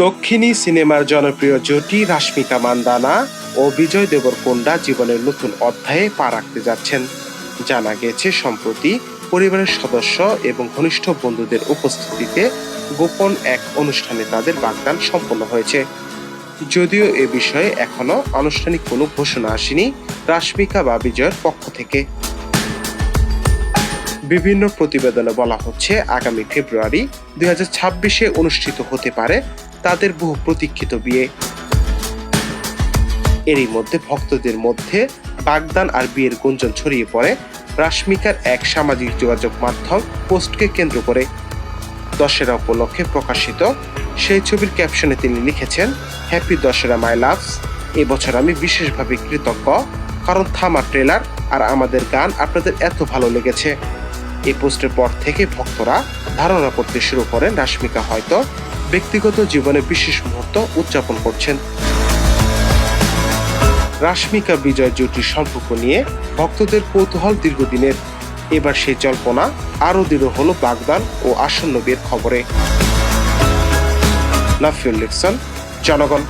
দক্ষিণী সিনেমার জনপ্রিয় জুটি রাশমিকা মান্দানা ও বিজয় দেবরকোন্ডা জীবনের নতুন অধ্যায়ে পা রাখতে যাচ্ছেন। জানা গেছে সম্প্রতি পরিবারের সদস্য এবং ঘনিষ্ঠ বন্ধুদের উপস্থিতিতে গোপন এক অনুষ্ঠানে তাদের বাগদান সম্পন্ন হয়েছে। যদিও এ বিষয়ে এখনো আনুষ্ঠানিক কোনো ঘোষণা আসেনি রাশমিকা বা বিজয়ের পক্ষ থেকে। বিভিন্ন প্রতিবেদনে বলা হচ্ছে আগামী ফেব্রুয়ারি 2026-এ অনুষ্ঠিত হতে পারে তাদের বহু প্রতীক্ষিত বিয়ে। এরই মধ্যে ভক্তদের মধ্যে বাগদান আর বিয়ের গুঞ্জন ছড়িয়ে পড়ে রাশমিকার এক সামাজিক যোগাযোগ মাধ্যম পোস্টকে কেন্দ্র করে। দশেরা উপলক্ষে প্রকাশিত সেই ছবির ক্যাপশনে তিনি লিখেছেন, হ্যাপি দশেরা মাই লাভস। এবছর আমি বিশেষভাবে কৃতজ্ঞ, কারণ থামা ট্রেলার আর আমাদের গান আপনাদের এত ভালো লেগেছে। এই পোস্টের পর থেকে ভক্তরা ধারণা করতে শুরু করেন রাশমিকা হয়তো ব্যক্তিগত জীবনে বিশেষ মুহূর্ত উদযাপন করছেন। রাশমিকা বিজয় জুটির সম্পর্ক নিয়ে ভক্তদের কৌতূহল দীর্ঘদিনের। এবার সেই জল্পনা আরও দৃঢ় হলো বাগদান ও আসন্ন বিয়ের খবরে। নাফিউল ইহসান, জনগণ।